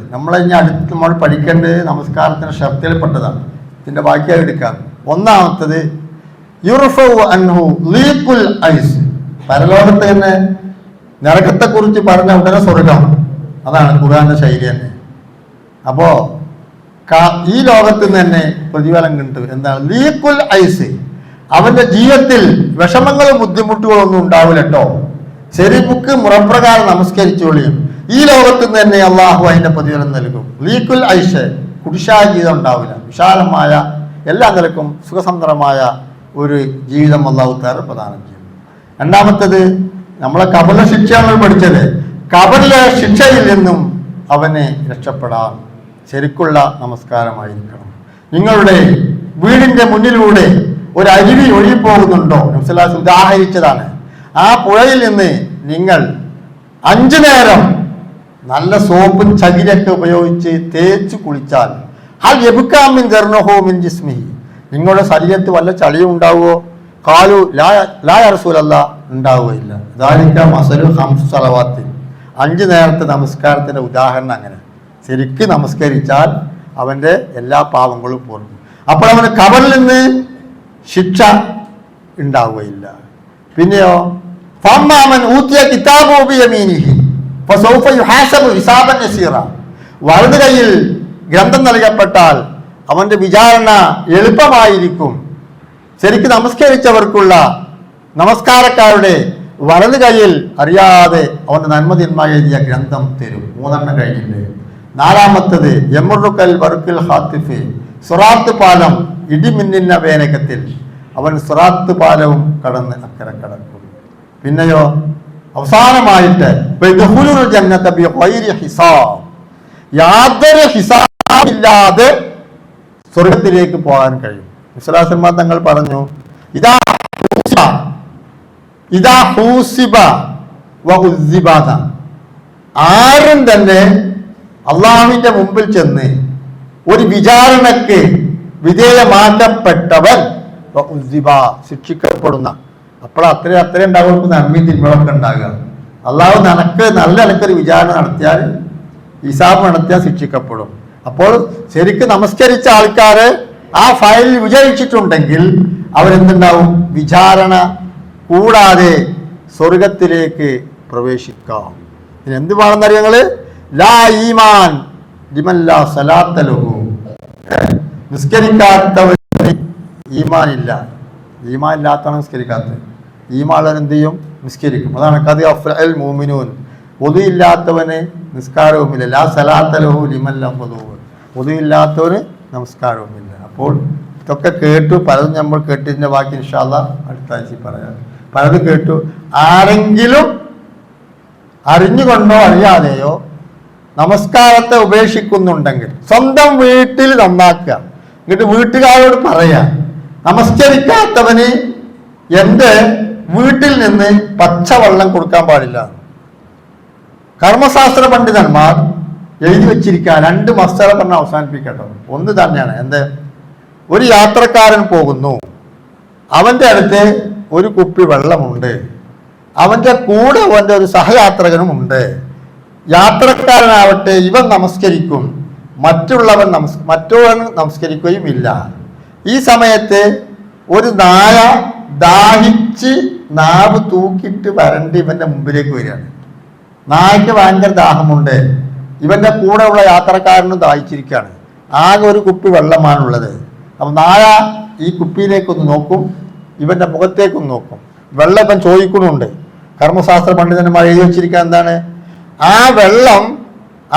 ഇനി അടുത്ത് നമ്മൾ പഠിക്കേണ്ടത് നമസ്കാരത്തിന് ഷർത്തിൽപ്പെട്ടതാണ്. ഇതിൻ്റെ ബാക്കിയായി എടുക്കാം. ഒന്നാമത്തത് യുർഫഉ അൻഹു ലീഖുൽ ഐസ്, പരലോകത്ത് തന്നെ നരകത്തെക്കുറിച്ച് പറഞ്ഞ ഉടനെ സ്വർഗം, അതാണ് ഖുർആന്റെ ശൈലി തന്നെ. അപ്പോൾ ഈ ലോകത്ത് നിന്ന് തന്നെ പ്രതിഫലം കിട്ടും. എന്താണ് ലീഖുൽ ഐസ്? അവന്റെ ജീവിതത്തിൽ വിഷമങ്ങളും ബുദ്ധിമുട്ടുകളും ഒന്നും ഉണ്ടാവില്ല കേട്ടോ. ശരിബുക്ക് മുറപ്രകാരം നമസ്കരിച്ചോളിയും ഈ ലോകത്ത് നിന്ന് തന്നെ അള്ളാഹു അതിന്റെ പ്രതിഫലം നൽകും. ലീഖുൽ ഐസ്, കുടിശായ ജീവിതം ഉണ്ടാവില്ല. വിശാലമായ എല്ലാ നിലക്കും സുഖസന്ധരമായ ഒരു ജീവിതം അള്ളാഹു തആല പ്രദാനം ചെയ്യും. രണ്ടാമത്തത്, നമ്മളെ ഖബറിലെ ശിക്ഷയാണ് പഠിച്ചത്. ഖബറിലെ ശിക്ഷയിൽ നിന്നും അവനെ രക്ഷപ്പെടാൻ ശരിക്കുള്ള നമസ്കാരമായിരിക്കണം. നിങ്ങളുടെ വീടിന്റെ മുന്നിലൂടെ ഒരു അരുവി ഒഴുകിപ്പോകുന്നുണ്ടോ? നബി സല്ലല്ലാഹു അലൈഹി വസല്ലം ഉദാഹരിച്ചതാണ്. ആ പുഴയിൽ നിന്ന് നിങ്ങൾ 5 നേരം നല്ല സോപ്പും ചകിരിയൊക്കെ ഉപയോഗിച്ച് തേച്ച് കുളിച്ചാൽ ഹൽ യബ്കാ മിൻ ദർനഹു മിൻ ജിസ്മിഹി, നിങ്ങളുടെ ശരീരത്തിൽ വല്ല ചളിയും ഉണ്ടാവുമോ? ഖാലു ലാ യാ റസൂലല്ലാഹ്, ഉണ്ടാവുകയില്ല. ദാലിക മസലു 5 സലവാത്ത്, 5 നേരത്തെ നമസ്കാരത്തിന്റെ ഉദാഹരണം അങ്ങനെ. ശരിക്ക് നമസ്കരിച്ചാൽ അവന്റെ എല്ലാ പാവങ്ങളും പോകും. അപ്പോൾ അവന് ഖബറിൽ നിന്ന് ശിക്ഷ ഉണ്ടാവുകയില്ല. പിന്നെയോ ഫമ്മാമൻ ഊതിയ കിതാബു ബിയമീനിഹി ഫസൗഫ യുഹാസബു ഹിസാബൻ യസീറ, വലതു കൈയിൽ ഗ്രന്ഥം നൽകപ്പെട്ടാൽ അവന്റെ വിചാരണ എളുപ്പമായിരിക്കും. ശരിക്ക് നമസ്കരിച്ചവർക്കുള്ള നമസ്കാരക്കാരുടെ വലതു കൈയിൽ അറിയാതെ അവന്റെ നന്മതിന്മ എഴുതിയ ഗ്രന്ഥം തരും. 3 കഴിഞ്ഞില്ലേ? 4-മത്തത് യമുറുക്കൽ ബർക്കിൽ ഹാത്തിഫ്, സിറാത്ത് പാലം ഇടിമിന്നുന്ന വേനകത്തിൽ അവൻ സിറാത്ത് പാലവും കടന്ന് അക്കരെ കടക്കും. പിന്നെയോ അവസാനമായിട്ട് യാതൊരു ഹിസാബ് ഇല്ലാതെ സ്വർഗത്തിലേക്ക് പോകാൻ കഴിയും. മുസ്ലിം തങ്ങൾ പറഞ്ഞു, ആരും തന്നെ അള്ളാഹുവിന്റെ മുമ്പിൽ ചെന്ന് ഒരു വിചാരണക്ക് വിധേയമാക്കപ്പെട്ടവൻ ശിക്ഷിക്കപ്പെടുന്ന, അപ്പോൾ അത്ര ഉണ്ടാകുമ്പോൾ നന്മയും തിന്മകളൊക്കെ ഉണ്ടാകുക. അള്ളാഹു നല്ലൊരു വിചാരണ നടത്തിയാൽ, ഹിസാബ് നടത്തിയാൽ ശിക്ഷിക്കപ്പെടും. അപ്പോൾ ശരിക്കും നമസ്കരിച്ച ആൾക്കാര് ആ ഫയലിൽ വിജയിച്ചിട്ടുണ്ടെങ്കിൽ അവരെന്തുണ്ടാവും? വിചാരണ കൂടാതെ സ്വർഗത്തിലേക്ക് പ്രവേശിക്കാം. എന്ത് വേണമെന്നറിയ ഞങ്ങള്? ലാ ഈമാൻ ലിമൻ ലാ സലാത്ത ലഹു. നിസ്കരിക്കാത്തവന് ഈമാൻ ഇല്ല. ഈമാൻ ഇല്ലാത്തവണ് നിസ്കരിക്കാത്തത്. ഈമാൻ എന്ത് ചെയ്യും? നിസ്കരിക്കും. അതാണ് ഖദ് അഫ്ലഹൽ മുഅ്മിനൂൻ. ഒതു ഇല്ലാത്തവന് നിസ്കാരവുമില്ല. ലാ സലാത്ത ലഹു ലിമൻ ലം വുദൂ. ഒതു ഇല്ലാത്തവന് നമസ്കാരവുമില്ല. അപ്പോൾ ഇതൊക്കെ കേട്ടു, പലതും നമ്മൾ കേട്ടതിൻ്റെ ബാക്കി ഇൻഷാ അല്ലാഹ് അടുത്ത ആഴ്ച പറയാം. പലതും കേട്ടു. ആരെങ്കിലും അറിഞ്ഞുകൊണ്ടോ അറിയാതെയോ നമസ്കാരത്തെ ഉപേക്ഷിക്കുന്നുണ്ടെങ്കിൽ സ്വന്തം വീട്ടിൽ നന്നാക്കുക. എന്നിട്ട് വീട്ടുകാരോട് പറയാ, നമസ്കരിക്കാത്തവന് എൻ്റെ വീട്ടിൽ നിന്ന് പച്ചവെള്ളം കൊടുക്കാൻ പാടില്ല. കർമ്മശാസ്ത്ര പണ്ഡിതന്മാർ എഴുതി വെച്ചിരിക്കുക 2 മസ്തല പറഞ്ഞ് അവസാനിപ്പിക്കട്ടോ. ഒന്ന് തന്നെയാണ് എന്ത്? ഒരു യാത്രക്കാരൻ പോകുന്നു, അവൻ്റെ അടുത്ത് ഒരു കുപ്പി വെള്ളമുണ്ട്, അവൻ്റെ കൂടെ അവൻ്റെ ഒരു സഹയാത്രകനും ഉണ്ട്. യാത്രക്കാരനാവട്ടെ ഇവൻ നമസ്കരിക്കും, മറ്റുള്ളവൻ നമസ്കരിക്കുകയും ഇല്ല. ഈ സമയത്ത് ഒരു നായ ദാഹിച്ച് നാവ് തൂക്കിയിട്ട് വരണ്ട് ഇവന്റെ മുമ്പിലേക്ക് വരികയാണ്. നായക്ക് ഭയങ്കര ദാഹമുണ്ട്, ഇവന്റെ കൂടെ ഉള്ള യാത്രക്കാരനും ദാഹിച്ചിരിക്കുകയാണ്. ആകെ ഒരു കുപ്പി വെള്ളമാണുള്ളത്. അപ്പം നായ ഈ കുപ്പിയിലേക്കൊന്ന് നോക്കും, ഇവന്റെ മുഖത്തേക്കൊന്ന് നോക്കും. വെള്ളം ഇവൻ ചോദിക്കുന്നുണ്ട്. കർമ്മശാസ്ത്ര പണ്ഡിതന്മാർ എഴുതി വെച്ചിരിക്കുക എന്താണ്? ആ വെള്ളം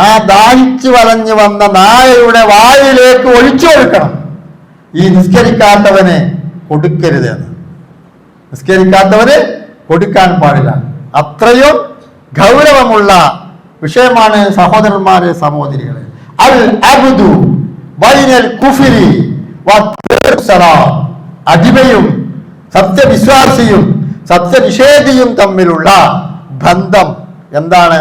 ആ ദാഹിച്ചു വലഞ്ഞു വന്ന നായയുടെ വായിലേക്ക് ഒഴിച്ചു കൊടുക്കണം. ഈ നിസ്കരിക്കാത്തവനെ കൊടുക്കരുത് എന്ന്. നിസ്കരിക്കാത്തവന് കൊടുക്കാൻ പാടില്ല. അത്രയും ഗൗരവമുള്ള വിഷയമാണ് സഹോദരന്മാരെ, സഹോദരികളെ. അൽ അബ്ദു ബൈനൽ കുഫ്രി വസ്സലാം. അടിമയും സത്യവിശ്വാസിയും സത്യനിഷേധിയും തമ്മിലുള്ള ബന്ധം എന്താണ്?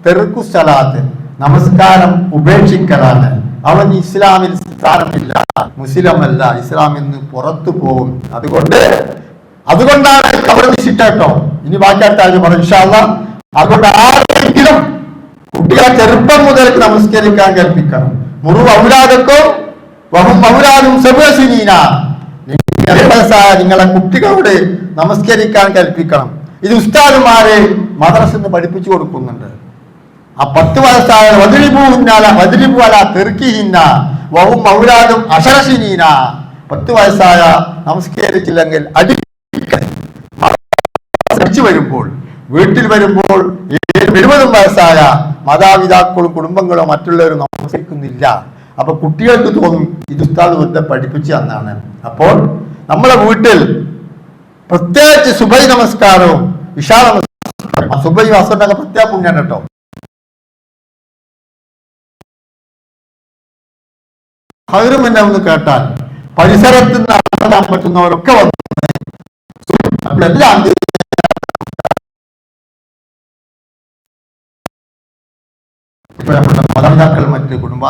തെർക്കുസ്സലാത്ത്, നമസ്കാരം ഉപേക്ഷിക്കലാണ്. അവൻ ഇസ്ലാമിൽ സ്ഥാനമില്ല, മുസ്ലിമല്ല, ഇസ്ലാമിൽ നിന്ന് പുറത്തു പോകും. അതുകൊണ്ടാണ് അവർ നിശ്ചിട്ടോ. ഇനി ബാക്കി അടുത്ത ആഴ്ച പറഞ്ഞു ഇൻഷാ അല്ലാഹ്. അതുകൊണ്ട് ആരെങ്കിലും കുട്ടികളെ ചെറുപ്പം മുതൽ നമസ്കരിക്കാൻ കൽപ്പിക്കണം. മുറു ഔലാദക്കും വഹും ഔലാദും സബഅസിനീന. നിങ്ങളെ കുട്ടികളോട് നമസ്കരിക്കാൻ കൽപ്പിക്കണം. ഇത് ഉസ്താദുമാരെ മദ്രസയിൽ നിന്ന് പഠിപ്പിച്ചു കൊടുക്കുന്നുണ്ട്. ആ 10 വയസ്സായ വഹും ഔലാദും അശറസിനീന. 10 വയസ്സായ നമസ്കരിച്ചില്ലെങ്കിൽ അടിച്ചു വരുമ്പോൾ, വീട്ടിൽ വരുമ്പോൾ 70 വയസ്സായ മാതാപിതാക്കളും കുടുംബങ്ങളോ മറ്റുള്ളവരും നമസ്കരിക്കുന്നില്ല. അപ്പൊ കുട്ടികൾക്ക് തോന്നും ഇത് ഉസ്താദ് വെറുതെ പഠിപ്പിച്ചു തന്നാണ്. അപ്പോൾ നമ്മളെ വീട്ടിൽ പ്രത്യേകിച്ച് സുബൈ നമസ്കാരവും ഇശാ നമസ്കാരം, സുബൈ അസറിനൊക്കെ പ്രത്യേക പുണ്യാണ് കേട്ടോ. ഹൈറും എന്നെ ഒന്ന് കേട്ടാൽ പരിസരത്ത് നടത്താൻ പറ്റുന്നവരൊക്കെ വന്നു നമ്മുടെ മാതാപിതാക്കൾ, മറ്റ് കുടുംബ